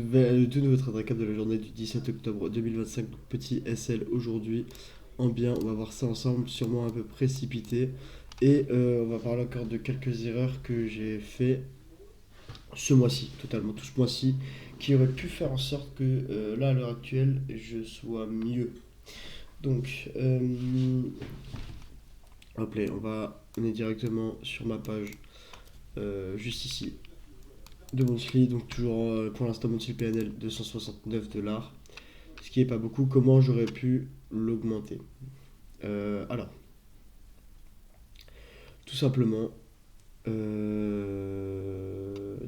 Le tout nouveau trade récap de la journée du 17 octobre 2025, donc petit SL aujourd'hui. En bien, on va voir ça ensemble, sûrement un peu précipité. Et on va parler encore de quelques erreurs que j'ai fait ce mois-ci, totalement tout ce mois-ci, qui auraient pu faire en sorte que là, à l'heure actuelle, je sois mieux. Donc, hop là, on est directement sur ma page, juste ici, de Monthly. Donc, toujours pour l'instant, Monthly PNL 269 $. Ce qui est pas beaucoup. Comment j'aurais pu l'augmenter? Alors, tout simplement,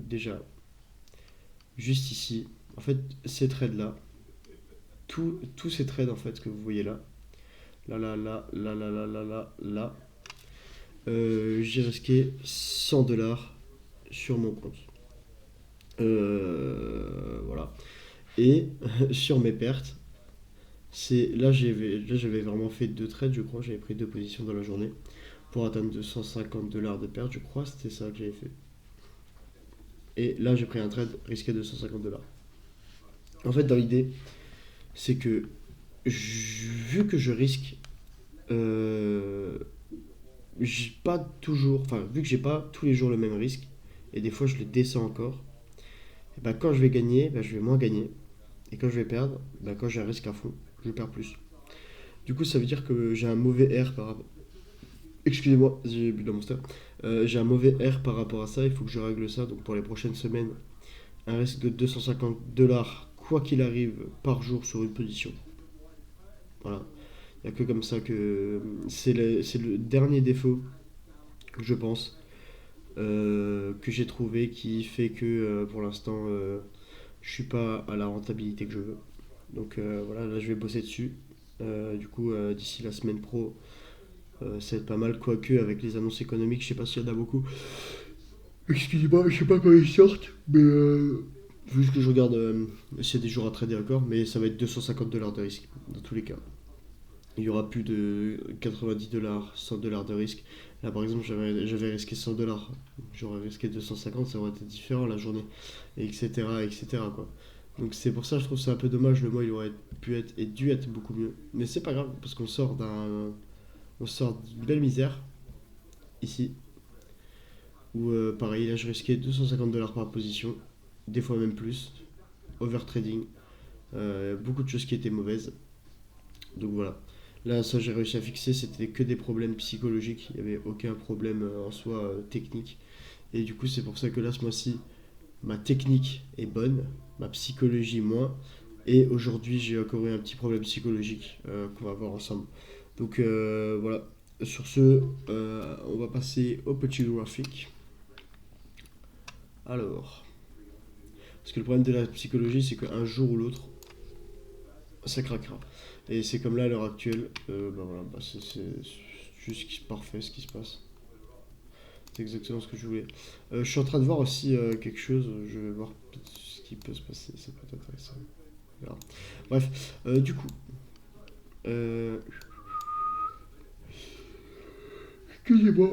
déjà, juste ici, en fait, ces trades-là, tous ces trades en fait que vous voyez là, là, j'ai risqué 100 $ sur mon compte. Voilà. Et sur mes pertes, j'avais vraiment fait deux trades, je crois. J'avais pris deux positions dans la journée pour atteindre 250 $ de perte, je crois. C'était ça que j'avais fait. Et là, j'ai pris un trade risqué de 150 $. En fait, dans l'idée, c'est que vu que je risque, euh, j'ai pas toujours, enfin, vu que j'ai pas tous les jours le même risque, et des fois je le descends encore, et bah, quand je vais gagner, bah, je vais moins gagner. Et quand je vais perdre, bah, quand j'ai un risque à fond, je perds plus. Du coup, ça veut dire que j'ai un mauvais R par rapport. Excusez-moi, j'ai bu de la monster. J'ai un mauvais R par rapport à ça, il faut que je règle ça. Donc pour les prochaines semaines, un risque de 250 $, quoi qu'il arrive, par jour sur une position. Voilà. Il n'y a que comme ça que. C'est le dernier défaut, je pense, que j'ai trouvé qui fait que pour l'instant, je suis pas à la rentabilité que je veux. Donc voilà, là je vais bosser dessus. Du coup, d'ici la semaine pro, ça va être pas mal. Quoique, avec les annonces économiques, je sais pas s'il y en a beaucoup. Excusez-moi, je sais pas quand ils sortent, mais vu que je regarde s'il y a des jours à trader encore, mais ça va être 250 $ de risque, dans tous les cas. Il y aura plus de 90 $, 100 $ de risque. Là, par exemple, j'avais risqué 100 $. J'aurais risqué 250, ça aurait été différent la journée. Et etc. etc. quoi. Donc c'est pour ça que je trouve ça un peu dommage. Le mois, il aurait pu être et dû être beaucoup mieux. Mais c'est pas grave, parce on sort d'une belle misère, ici, où pareil, là, je risquais 250 $ par position. Des fois même plus. Overtrading. Beaucoup de choses qui étaient mauvaises. Donc voilà. Là, ça, j'ai réussi à fixer. C'était que des problèmes psychologiques. Il n'y avait aucun problème en soi technique. Et du coup, c'est pour ça que là, ce mois-ci, ma technique est bonne, ma psychologie moins. Et aujourd'hui, j'ai encore eu un petit problème psychologique qu'on va voir ensemble. Donc voilà. Sur ce, on va passer au petit graphique. Alors, parce que le problème de la psychologie, c'est qu'un jour ou l'autre, ça craquera. Et c'est comme là à l'heure actuelle, bah voilà, bah c'est juste parfait ce qui se passe. C'est exactement ce que je voulais. Je suis en train de voir aussi quelque chose, je vais voir ce qui peut se passer, ça peut être intéressant. Voilà. Bref, du coup, euh, excusez-moi.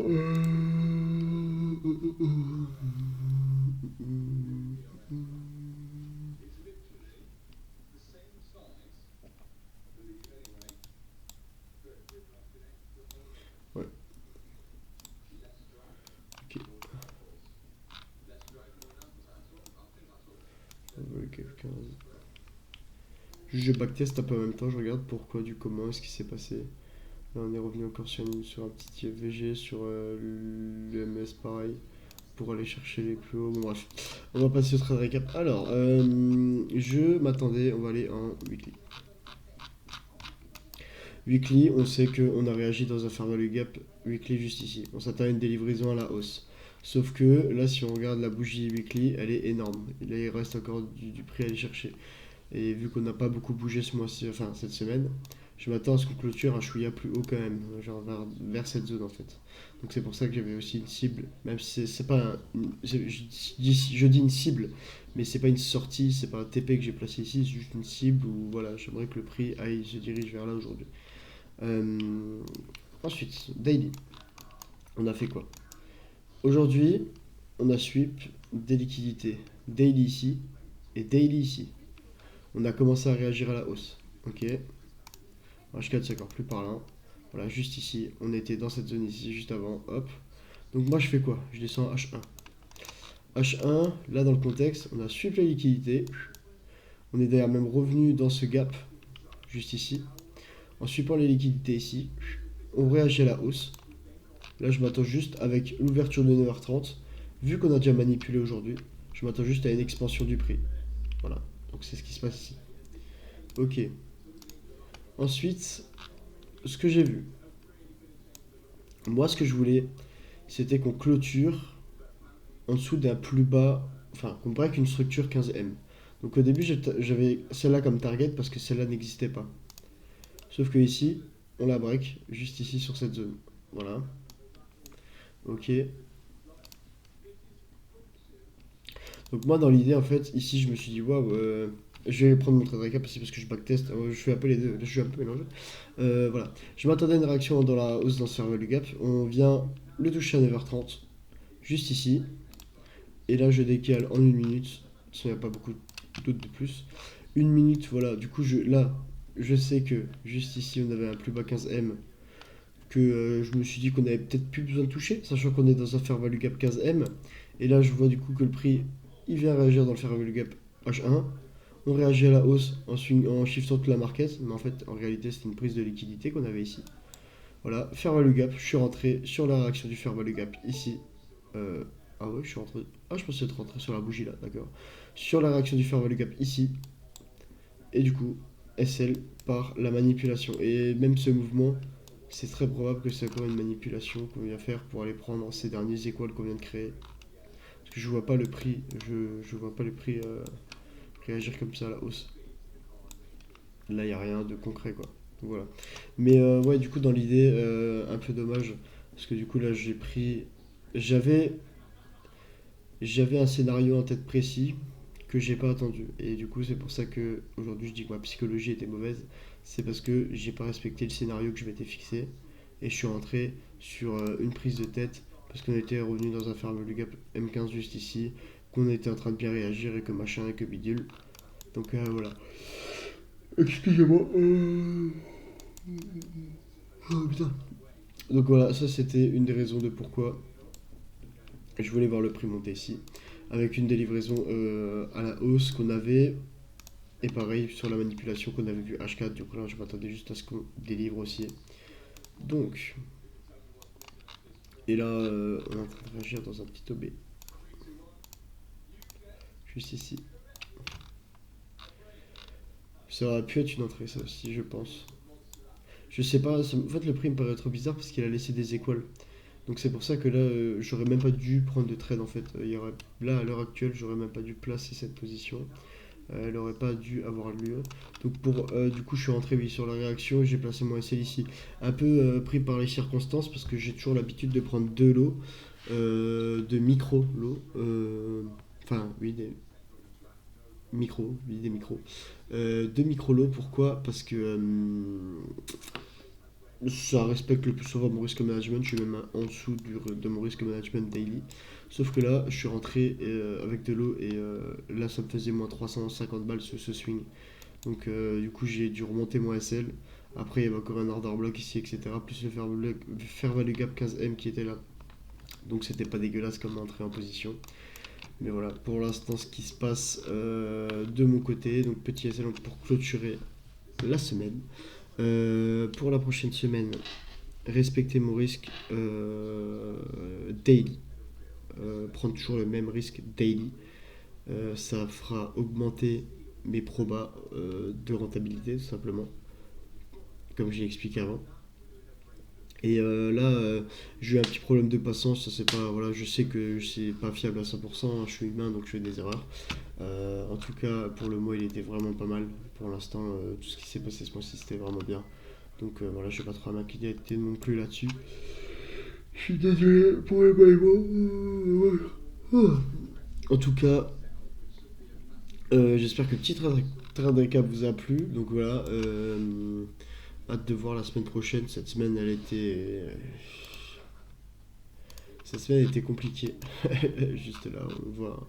Ouais, ok. Ok, 15. Je backtest un peu en même temps, je regarde pourquoi, du comment, est-ce qui s'est passé. Là, on est revenu encore sur un petit VG, sur le MS pareil, pour aller chercher les plus hauts. Bon, bref, on va passer au trade récap. Alors, je m'attendais, on va aller en weekly. Weekly, on sait qu'on a réagi dans un fair value gap weekly juste ici. On s'attend à une délivraison à la hausse. Sauf que là, si on regarde la bougie weekly, elle est énorme. Là, il reste encore du prix à aller chercher. Et vu qu'on n'a pas beaucoup bougé ce mois-ci, enfin cette semaine, je m'attends à ce qu'on clôture un chouïa plus haut quand même, genre vers cette zone en fait. Donc c'est pour ça que j'avais aussi une cible, même si c'est pas je dis une cible, mais c'est pas une sortie, c'est pas un TP que j'ai placé ici, c'est juste une cible où voilà, j'aimerais que le prix aille, se dirige vers là aujourd'hui. Euh, Ensuite, daily, on a fait quoi? Aujourd'hui, on a sweep des liquidités daily ici Et daily ici. On a commencé à réagir à la hausse. Ok. H4 c'est encore plus parlant. Voilà, juste ici, on était dans cette zone ici, juste avant, hop. Donc moi je fais quoi? Je descends H1. H1, là dans le contexte, on a suivi la liquidité. On est d'ailleurs même revenu dans ce gap, juste ici. En suivant les liquidités ici, on réagit à la hausse. Là je m'attends juste avec l'ouverture de 9h30. Vu qu'on a déjà manipulé aujourd'hui, je m'attends juste à une expansion du prix. Voilà, donc c'est ce qui se passe ici. Ok. Ensuite, ce que j'ai vu. Moi ce que je voulais, c'était qu'on clôture en dessous d'un plus bas, enfin qu'on break une structure 15M. Donc au début j'avais celle-là comme target parce que celle-là n'existait pas. Sauf que ici, on la break juste ici sur cette zone. Voilà. Ok. Donc moi dans l'idée en fait, ici je me suis dit waouh, je vais prendre mon trade recap aussi parce que je backtest, je fais un peu les deux, je suis un peu mélangé. Voilà. Je m'attendais à une réaction dans la hausse dans ce fair value gap. On vient le toucher à 9h30, juste ici. Et là, je décale en une minute. Il n'y a pas beaucoup d'autres de plus. Une minute, voilà. Du coup, là, je sais que juste ici, on avait un plus bas 15M. Que je me suis dit qu'on avait peut-être plus besoin de toucher, sachant qu'on est dans un fair value gap 15M. Et là, je vois du coup que le prix, il vient réagir dans le fair value gap H1. On réagit à la hausse en shiftant toute la market. Mais en fait, en réalité, c'était une prise de liquidité qu'on avait ici. Voilà, fair value gap. Je suis rentré sur la réaction du fair value gap ici. Euh, ah ouais, je suis rentré. Ah, je pensais être rentré sur la bougie là, d'accord. Sur la réaction du fair value gap ici. Et du coup, SL par la manipulation. Et même ce mouvement, c'est très probable que c'est encore une manipulation qu'on vient faire pour aller prendre ces derniers équals qu'on vient de créer. Parce que je vois pas le prix, je vois pas le prix réagir comme ça à la hausse. Là, il n'y a rien de concret quoi. Donc, voilà. Mais ouais, du coup, dans l'idée, un peu dommage. Parce que du coup, là, j'ai pris. J'avais J'avais un scénario en tête précis que j'ai pas attendu. Et du coup, c'est pour ça que aujourd'hui je dis que ma psychologie était mauvaise. C'est parce que j'ai pas respecté le scénario que je m'étais fixé. Et je suis rentré sur une prise de tête parce qu'on était revenu dans un fair value gap M15 juste ici, qu'on était en train de bien réagir et que machin et que bidule. Donc voilà. Excusez-moi. Oh putain. Donc voilà, ça c'était une des raisons de pourquoi je voulais voir le prix monter ici. Avec une des livraisons à la hausse qu'on avait. Et pareil sur la manipulation qu'on avait vu H4. Du coup là je m'attendais juste à ce qu'on délivre aussi. Donc. Et là on est en train de réagir dans un petit OB. Juste ici. Ça aurait pu être une entrée ça aussi je pense. Je sais pas, en fait le prix me paraît trop bizarre parce qu'il a laissé des écoles. Donc c'est pour ça que là j'aurais même pas dû prendre de trade en fait. Là à l'heure actuelle j'aurais même pas dû placer cette position. Elle aurait pas dû avoir lieu. Donc du coup je suis rentré oui, sur la réaction et j'ai placé mon SL ici. Un peu pris par les circonstances parce que j'ai toujours l'habitude de prendre deux lots, de micro lots. Enfin oui des micros, oui des micros. Deux micro lots pourquoi? Parce que ça respecte le plus souvent mon risque management, je suis même en dessous de mon risque management daily. Sauf que là, je suis rentré avec de l'eau et là, ça me faisait moins 350 balles ce swing. Donc du coup, j'ai dû remonter mon SL. Après, il y avait encore un order block ici, etc. Plus le fair value gap 15M qui était là. Donc c'était pas dégueulasse comme entrée en position. Mais voilà, pour l'instant, ce qui se passe de mon côté. Donc petit SL pour clôturer la semaine. Pour la prochaine semaine, respecter mon risque daily. Prendre toujours le même risque daily. Ça fera augmenter mes probas de rentabilité, tout simplement, comme j'ai expliqué avant. Et là, j'ai eu un petit problème de patience. Ça, c'est pas, voilà, je sais que c'est pas fiable à 100%. Hein, je suis humain, donc je fais des erreurs. En tout cas, pour le mois, il était vraiment pas mal. Pour l'instant, tout ce qui s'est passé ce mois-ci, c'était vraiment bien. Donc voilà, je vais pas trop m'inquiéter non plus là-dessus. Je suis désolé pour les bâillements. En tout cas, j'espère que le petit trade récap vous a plu. Donc voilà, hâte de voir la semaine prochaine. Cette semaine était compliquée. Juste là, on voit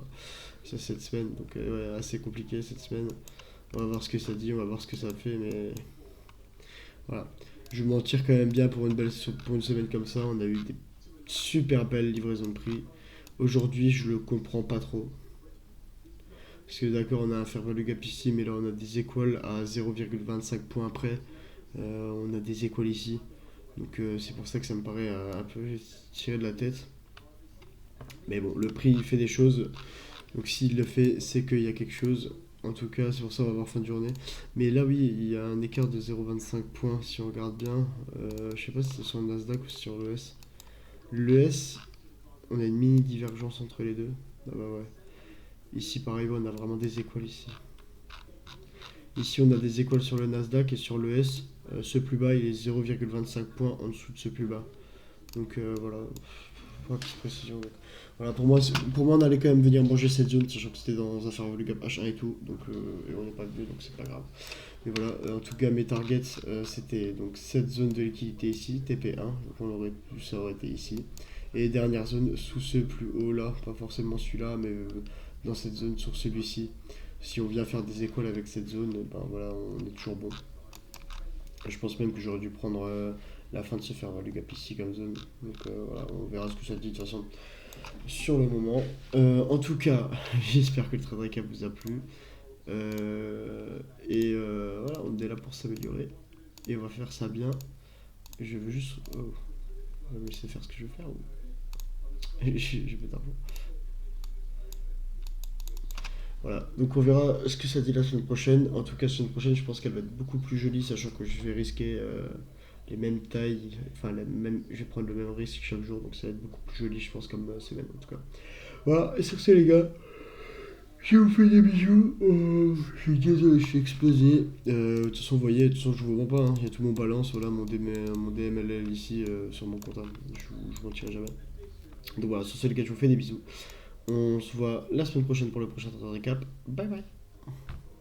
ça cette semaine. Donc ouais, assez compliqué cette semaine. On va voir ce que ça dit, on va voir ce que ça fait, mais voilà. Je m'en tire quand même bien pour pour une semaine comme ça. On a eu des super belles livraisons de prix. Aujourd'hui, je le comprends pas trop. Parce que d'accord, on a un fair value gap ici, mais là on a des équals à 0,25 points près. On a des équals ici. Donc c'est pour ça que ça me paraît un peu tiré de la tête. Mais bon, le prix il fait des choses. Donc s'il le fait, c'est qu'il y a quelque chose. En tout cas, c'est pour ça qu'on va voir fin de journée. Mais là, oui, il y a un écart de 0,25 points si on regarde bien. Je sais pas si c'est sur le Nasdaq ou sur l'ES. L'ES, on a une mini divergence entre les deux. Ah bah ouais. Ici, pareil, on a vraiment des équales ici. Ici, on a des équales sur le Nasdaq et sur l'ES. Ce plus bas, il est 0,25 points en dessous de ce plus bas. Donc voilà, petite précision. Donc, voilà, pour moi, on allait quand même venir manger cette zone, sachant que c'était dans un fair value gap H1 et tout. Donc, et on n'est pas venu, donc c'est pas grave. Mais voilà, en tout cas, mes targets, c'était donc cette zone de liquidité ici, TP1. Donc ça aurait été ici. Et dernière zone sous ce plus haut là, pas forcément celui-là, mais dans cette zone sur celui-ci. Si on vient faire des écoles avec cette zone, ben voilà, on est toujours bon. Je pense même que j'aurais dû prendre la fin de ce fair value gap ici comme zone. Donc voilà, on verra ce que ça dit de toute façon sur le moment. En tout cas, j'espère que le trade recap vous a plu. Voilà, on est là pour s'améliorer. Et on va faire ça bien. Je veux juste. Oh, on va me laisser faire ce que je veux faire. J'ai pas d'argent. Voilà, donc on verra ce que ça dit la semaine prochaine. En tout cas, la semaine prochaine, je pense qu'elle va être beaucoup plus jolie, sachant que je vais risquer les mêmes tailles, enfin, je vais prendre le même risque chaque jour, donc ça va être beaucoup plus joli, je pense, comme semaine en tout cas. Voilà, et sur ce, les gars, je vous fais des bisous. Je suis désolé, je suis explosé. De toute façon, vous voyez, de toute façon, je vous mens pas, hein, il y a tout mon balance, voilà, mon DMLL ici sur mon compte, hein. Je m'en tirerai jamais. Donc voilà, sur ce, les gars, je vous fais des bisous. On se voit la semaine prochaine pour le prochain récap. Bye bye.